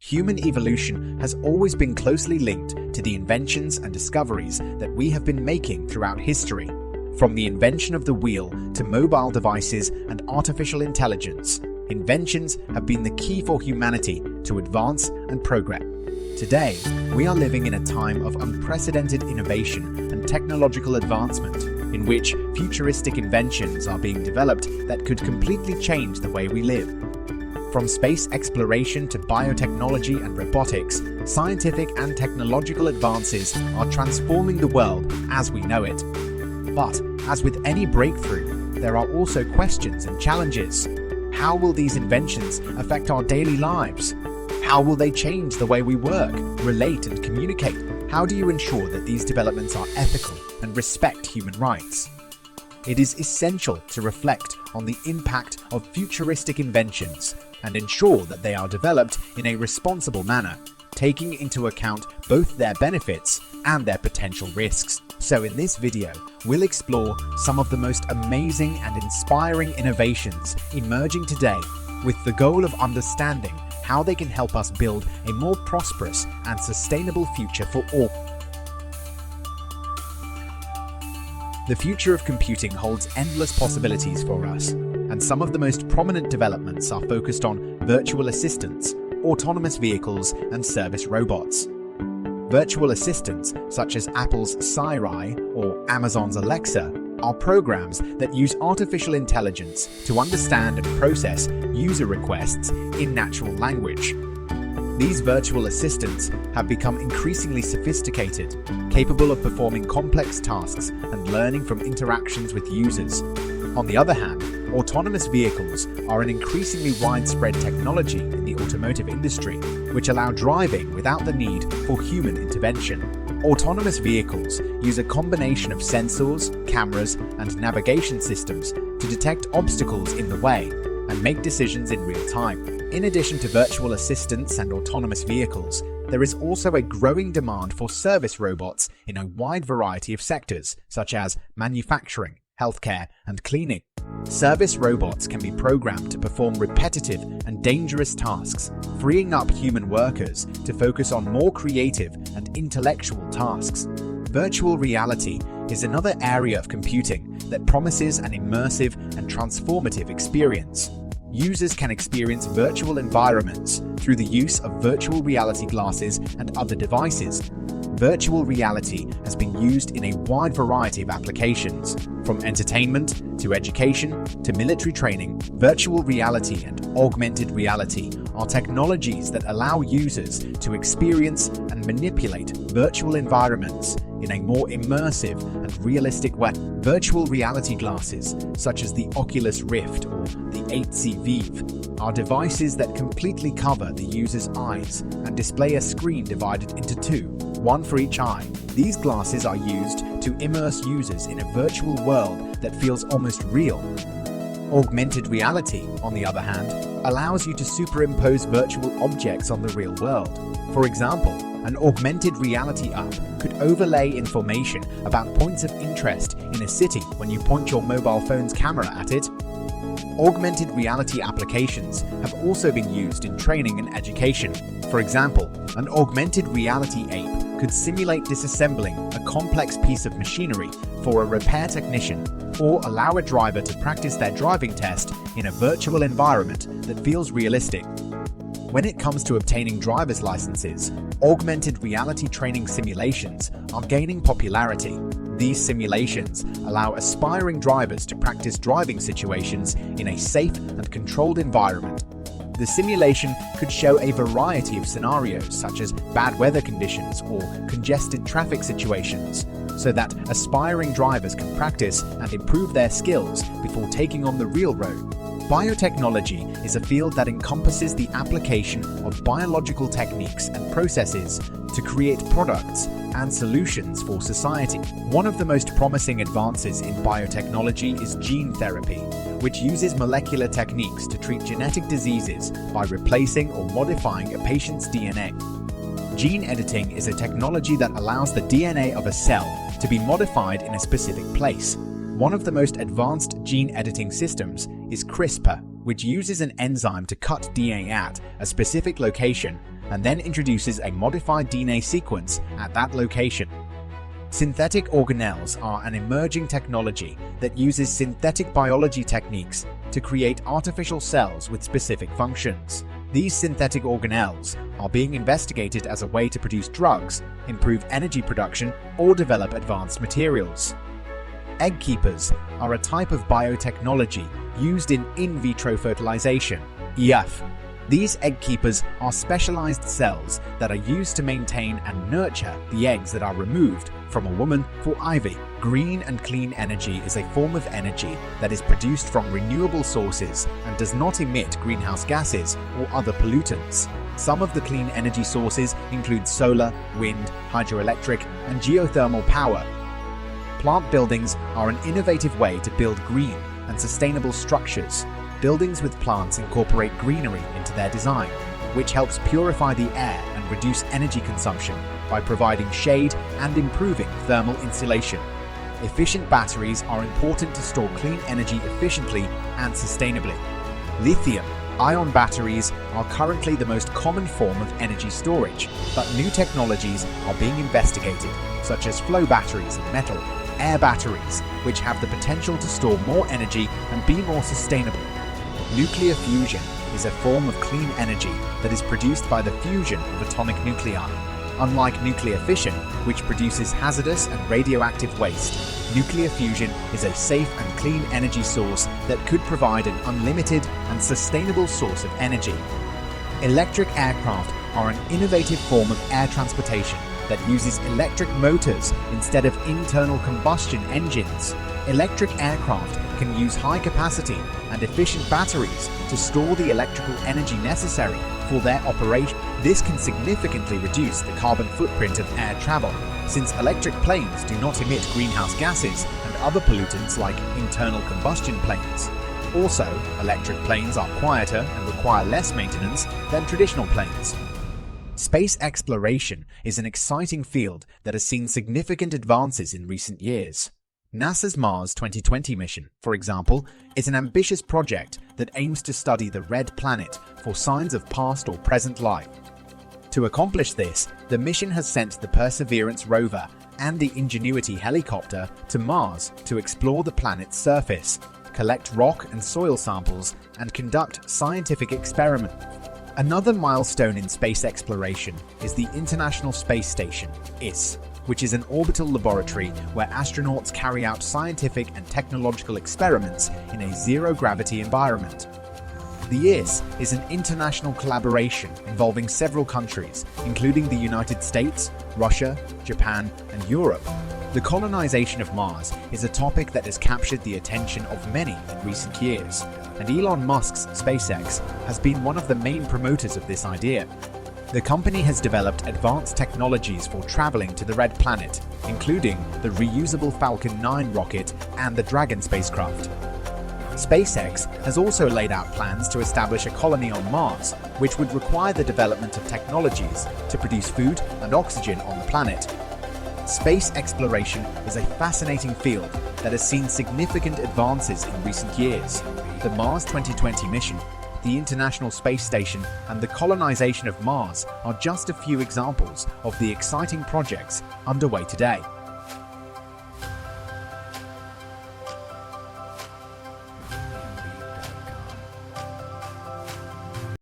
Human evolution has always been closely linked to the inventions and discoveries that we have been making throughout history. From the invention of the wheel to mobile devices and artificial intelligence, inventions have been the key for humanity to advance and progress. Today, we are living in a time of unprecedented innovation and technological advancement, in which futuristic inventions are being developed that could completely change the way we live. From space exploration to biotechnology and robotics, scientific and technological advances are transforming the world as we know it. But, as with any breakthrough, there are also questions and challenges. How will these inventions affect our daily lives? How will they change the way we work, relate, and communicate? How do you ensure that these developments are ethical and respect human rights? It is essential to reflect on the impact of futuristic inventions and ensure that they are developed in a responsible manner, taking into account both their benefits and their potential risks. So in this video, we'll explore some of the most amazing and inspiring innovations emerging today, with the goal of understanding how they can help us build a more prosperous and sustainable future for all. The future of computing holds endless possibilities for us, and some of the most prominent developments are focused on virtual assistants, autonomous vehicles, and service robots. Virtual assistants, such as Apple's Siri or Amazon's Alexa, are programs that use artificial intelligence to understand and process user requests in natural language. These virtual assistants have become increasingly sophisticated, capable of performing complex tasks and learning from interactions with users. On the other hand, autonomous vehicles are an increasingly widespread technology in the automotive industry, which allow driving without the need for human intervention. Autonomous vehicles use a combination of sensors, cameras, and navigation systems to detect obstacles in the way and make decisions in real time. In addition to virtual assistants and autonomous vehicles, there is also a growing demand for service robots in a wide variety of sectors, such as manufacturing, healthcare, and cleaning. Service robots can be programmed to perform repetitive and dangerous tasks, freeing up human workers to focus on more creative and intellectual tasks. Virtual reality is another area of computing that promises an immersive and transformative experience. Users can experience virtual environments through the use of virtual reality glasses and other devices. Virtual reality has been used in a wide variety of applications, from entertainment to education to military training. Virtual reality and augmented reality are technologies that allow users to experience and manipulate virtual environments in a more immersive and realistic way. Virtual reality glasses, such as the Oculus Rift or the HTC Vive, are devices that completely cover the user's eyes and display a screen divided into two, one for each eye. These glasses are used to immerse users in a virtual world that feels almost real. Augmented reality, on the other hand, allows you to superimpose virtual objects on the real world. For example, an augmented reality app could overlay information about points of interest in a city when you point your mobile phone's camera at it. Augmented reality applications have also been used in training and education. For example, an augmented reality ape could simulate disassembling a complex piece of machinery for a repair technician, or allow a driver to practice their driving test in a virtual environment that feels realistic. When it comes to obtaining driver's licenses, augmented reality training simulations are gaining popularity. These simulations allow aspiring drivers to practice driving situations in a safe and controlled environment. The simulation could show a variety of scenarios, such as bad weather conditions or congested traffic situations, so that aspiring drivers can practice and improve their skills before taking on the real road. Biotechnology is a field that encompasses the application of biological techniques and processes to create products and solutions for society. One of the most promising advances in biotechnology is gene therapy, which uses molecular techniques to treat genetic diseases by replacing or modifying a patient's DNA. Gene editing is a technology that allows the DNA of a cell to be modified in a specific place. One of the most advanced gene editing systems is CRISPR, which uses an enzyme to cut DNA at a specific location and then introduces a modified DNA sequence at that location. Synthetic organelles are an emerging technology that uses synthetic biology techniques to create artificial cells with specific functions. These synthetic organelles are being investigated as a way to produce drugs, improve energy production, or develop advanced materials. Egg keepers are a type of biotechnology used in vitro fertilization, (IF). These egg keepers are specialized cells that are used to maintain and nurture the eggs that are removed from a woman for IVF. Green and clean energy is a form of energy that is produced from renewable sources and does not emit greenhouse gases or other pollutants. Some of the clean energy sources include solar, wind, hydroelectric, and geothermal power. Plant buildings are an innovative way to build green and sustainable structures. Buildings with plants incorporate greenery into their design, which helps purify the air and reduce energy consumption by providing shade and improving thermal insulation. Efficient batteries are important to store clean energy efficiently and sustainably. Lithium-ion batteries are currently the most common form of energy storage, but new technologies are being investigated, such as flow batteries and metal, air batteries, which have the potential to store more energy and be more sustainable. Nuclear fusion is a form of clean energy that is produced by the fusion of atomic nuclei. Unlike nuclear fission, which produces hazardous and radioactive waste, nuclear fusion is a safe and clean energy source that could provide an unlimited and sustainable source of energy. Electric aircraft are an innovative form of air transportation that uses electric motors instead of internal combustion engines. Electric aircraft can use high-capacity and efficient batteries to store the electrical energy necessary for their operation. This can significantly reduce the carbon footprint of air travel, since electric planes do not emit greenhouse gases and other pollutants like internal combustion planes. Also, electric planes are quieter and require less maintenance than traditional planes. Space exploration is an exciting field that has seen significant advances in recent years. NASA's Mars 2020 mission, for example, is an ambitious project that aims to study the red planet for signs of past or present life. To accomplish this, the mission has sent the Perseverance rover and the Ingenuity helicopter to Mars to explore the planet's surface, collect rock and soil samples, and conduct scientific experiments. Another milestone in space exploration is the International Space Station, ISS, which is an orbital laboratory where astronauts carry out scientific and technological experiments in a zero-gravity environment. The ISS is an international collaboration involving several countries, including the United States, Russia, Japan, and Europe. The colonization of Mars is a topic that has captured the attention of many in recent years, and Elon Musk's SpaceX has been one of the main promoters of this idea. The company has developed advanced technologies for traveling to the Red Planet, including the reusable Falcon 9 rocket and the Dragon spacecraft. SpaceX has also laid out plans to establish a colony on Mars, which would require the development of technologies to produce food and oxygen on the planet. Space exploration is a fascinating field that has seen significant advances in recent years. The Mars 2020 mission, the International Space Station, and the colonization of Mars are just a few examples of the exciting projects underway today.